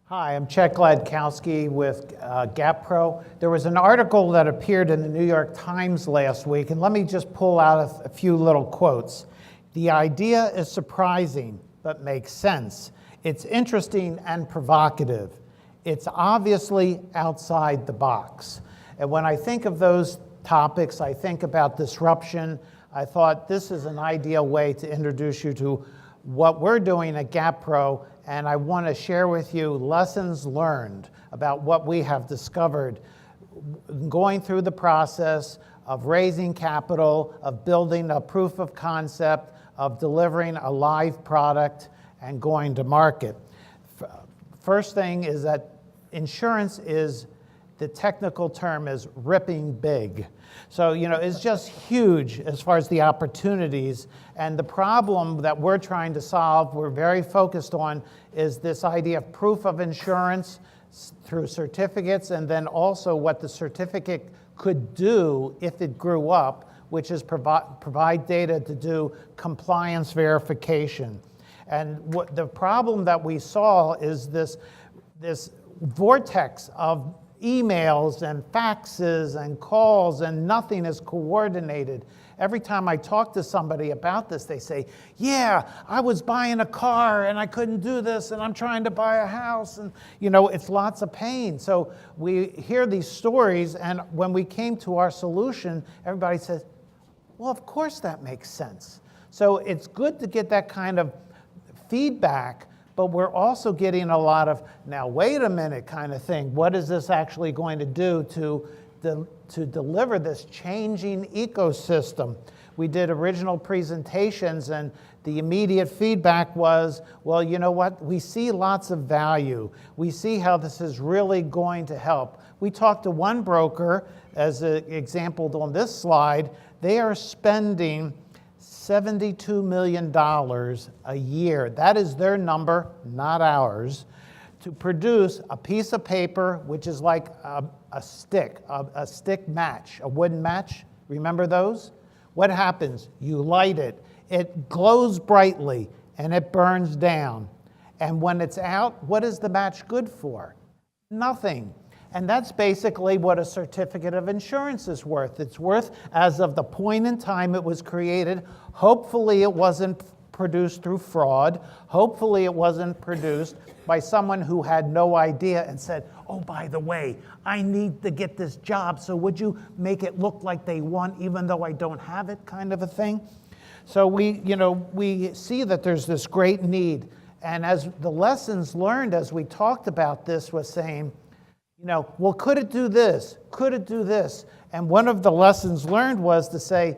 Hi, I'm Chet Gladkowski with GAPro. There was an article that appeared in the New York Times last week, and let me just pull out a few little quotes. The idea is surprising, but makes sense. It's interesting and provocative. It's obviously outside the box. And when I think of those topics, I think about disruption. I thought this is an ideal way to introduce you to what we're doing at GAPro, and I want to share with you lessons learned about what we have discovered going through the process of raising capital, of building a proof of concept, of delivering a live product, and going to market. First thing is that insurance is, the technical term is ripping big. So, it's just huge as far as the opportunities. And the problem that we're trying to solve, we're very focused on, is this idea of proof of insurance through certificates, and then also what the certificate could do if it grew up, which is provide data to do compliance verification. And what the problem that we saw is this vortex of emails and faxes and calls, and nothing is coordinated. Every time I talk to somebody about this, they say, yeah, I was buying a car and I couldn't do this, and I'm trying to buy a house, and it's lots of pain. So we hear these stories, and when we came to our solution, everybody says, well, of course that makes sense. So it's good to get that kind of feedback, but we're also getting a lot of, now wait a minute kind of thing. What is this actually going to do to deliver this changing ecosystem? We did original presentations, and the immediate feedback was, well, you know what? We see lots of value. We see how this is really going to help. We talked to one broker, as an example on this slide. They are spending $72 million a year. That is their number, not ours, to produce a piece of paper, which is like a stick match, a wooden match. Remember those? What happens? You light it. It glows brightly, and it burns down. And when it's out, what is the match good for? Nothing. And that's basically what a certificate of insurance is worth. It's worth as of the point in time it was created. Hopefully it wasn't produced through fraud. Hopefully it wasn't produced by someone who had no idea and said, oh, by the way, I need to get this job, so would you make it look like they want even though I don't have it, kind of a thing. So we see that there's this great need. And as the lessons learned as we talked about this was saying, well, could it do this? Could it do this? And one of the lessons learned was to say,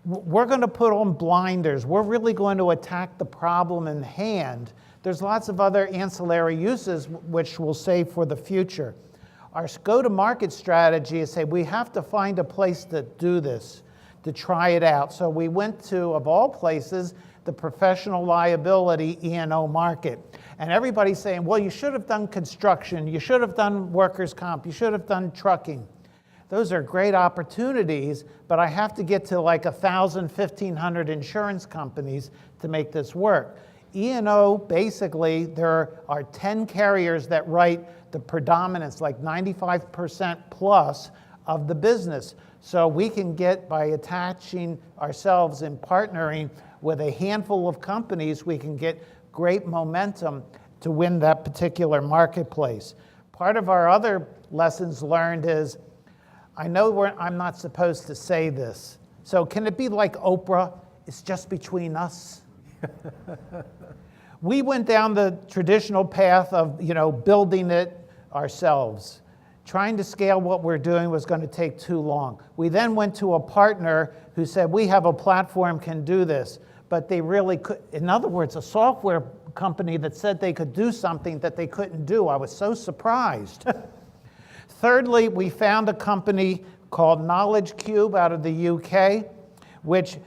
we're going to put on blinders. We're really going to attack the problem in hand. There's lots of other ancillary uses which we'll save for the future. Our go-to-market strategy is say we have to find a place to do this, to try it out. So we went to, of all places, the professional liability E&O market. And everybody's saying, well, you should have done construction, you should have done workers' comp, you should have done trucking. Those are great opportunities, but I have to get to like 1,000, 1,500 insurance companies to make this work. E&O, basically, there are 10 carriers that write the predominance, like 95% plus of the business. So we can get, by attaching ourselves and partnering with a handful of companies, we can get great momentum to win that particular marketplace. Part of our other lessons learned is, I know I'm not supposed to say this, so can it be like Oprah? It's just between us. We went down the traditional path of building it ourselves. Trying to scale what we're doing was going to take too long. We then went to a partner who said, we have a platform, can do this. But they really could, in other words, a software company that said they could do something that they couldn't do. I was so surprised. Thirdly, we found a company called Knowledge Cube out of the UK, which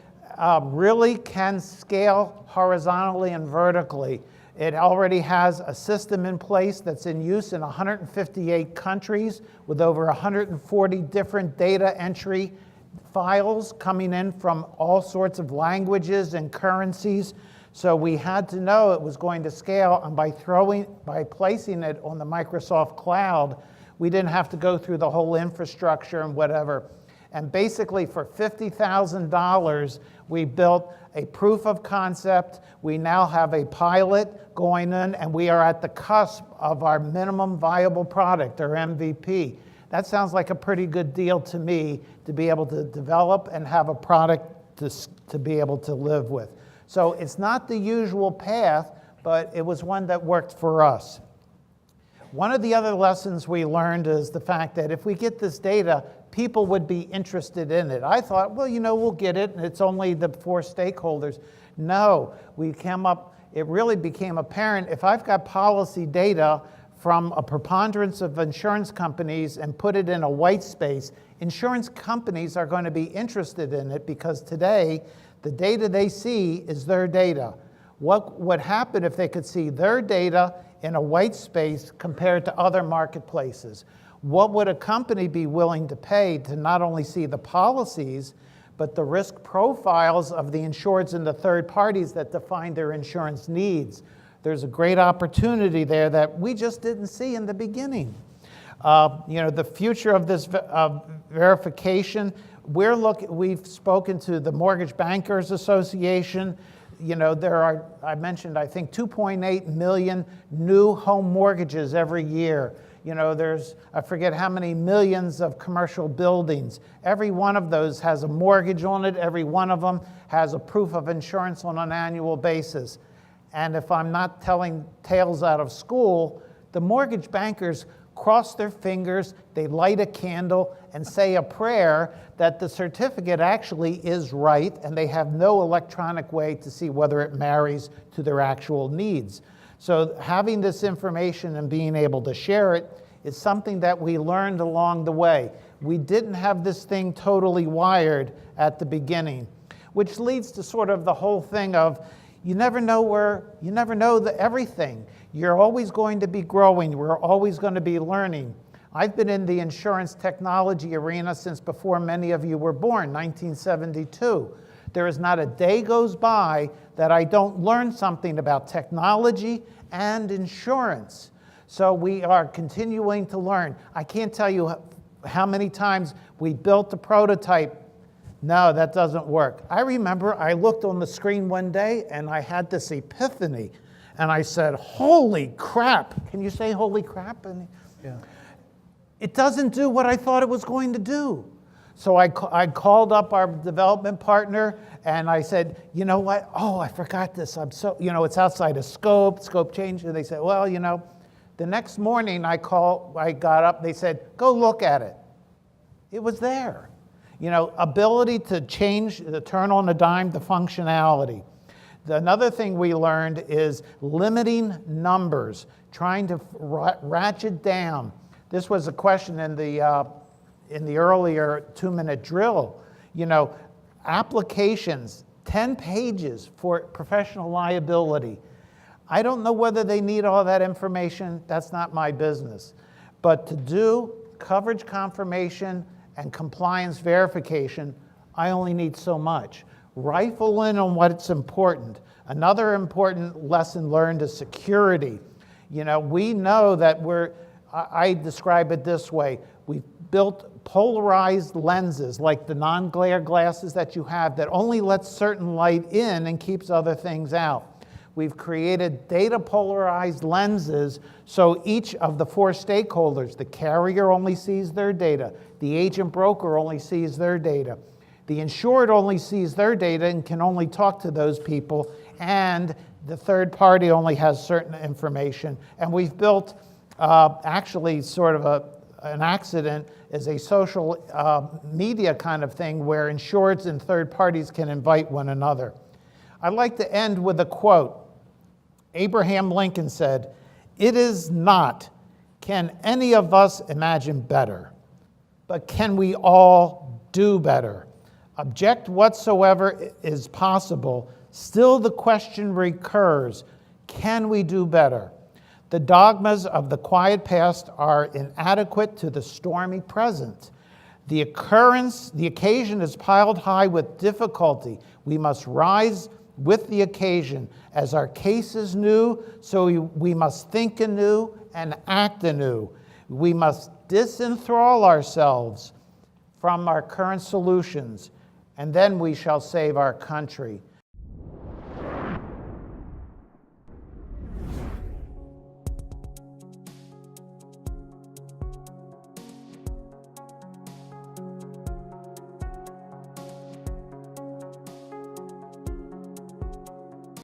really can scale horizontally and vertically. It already has a system in place that's in use in 158 countries with over 140 different data entry files coming in from all sorts of languages and currencies. So we had to know it was going to scale, and by placing it on the Microsoft cloud, we didn't have to go through the whole infrastructure and whatever. And basically for $50,000, we built a proof of concept. We now have a pilot going in, and we are at the cusp of our minimum viable product, or MVP. That sounds like a pretty good deal to me, to be able to develop and have a product to be able to live with. So it's not the usual path, but it was one that worked for us. One of the other lessons we learned is the fact that if we get this data, people would be interested in it. I thought, well, we'll get it, and it's only the 4 stakeholders. No, it really became apparent, if I've got policy data from a preponderance of insurance companies and put it in a white space, insurance companies are going to be interested in it, because today, the data they see is their data. What would happen if they could see their data in a white space compared to other marketplaces? What would a company be willing to pay to not only see the policies, but the risk profiles of the insureds and the third parties that define their insurance needs? There's a great opportunity there that we just didn't see in the beginning. The future of this verification, we've spoken to the Mortgage Bankers Association. I mentioned, I think, 2.8 million new home mortgages every year. There's, I forget how many millions of commercial buildings. Every one of those has a mortgage on it. Every one of them has a proof of insurance on an annual basis. And if I'm not telling tales out of school, the mortgage bankers cross their fingers, they light a candle and say a prayer that the certificate actually is right, and they have no electronic way to see whether it marries to their actual needs. So having this information and being able to share it is something that we learned along the way. We didn't have this thing totally wired at the beginning, which leads to sort of the whole thing of you never know everything. You're always going to be growing. We're always going to be learning. I've been in the insurance technology arena since before many of you were born, 1972. There is not a day goes by that I don't learn something about technology and insurance. So we are continuing to learn. I can't tell you how many times we built a prototype. No, that doesn't work. I remember I looked on the screen one day and I had this epiphany. And I said, holy crap. Can you say holy crap? Yeah. It doesn't do what I thought it was going to do. So I called up our development partner and I said, you know what? Oh, I forgot this. It's outside of scope change. And they said, well, the next morning I got up, they said, go look at it. It was there. Ability to turn on a dime, the functionality. Another thing we learned is limiting numbers, trying to ratchet down. This was a question in the earlier 2-minute drill. Applications, 10 pages for professional liability. I don't know whether they need all that information. That's not my business. But to do coverage confirmation and compliance verification, I only need so much. Rifle in on what's important. Another important lesson learned is security. We know that I describe it this way. We've built polarized lenses like the non-glare glasses that you have that only lets certain light in and keeps other things out. We've created data polarized lenses so each of the 4 stakeholders, the carrier only sees their data, the agent broker only sees their data, the insured only sees their data and can only talk to those people, and the third party only has certain information. And we've built actually sort of an accident is a social media kind of thing where insureds and third parties can invite one another. I'd like to end with a quote. Abraham Lincoln said, "It is not, can any of us imagine better, but can we all do better? Object whatsoever is possible, still the question recurs, can we do better? The dogmas of the quiet past are inadequate to the stormy present. The occasion is piled high with difficulty. We must rise with the occasion. As our case is new, so we must think anew and act anew. We must disenthrall ourselves from our current solutions, and then we shall save our country.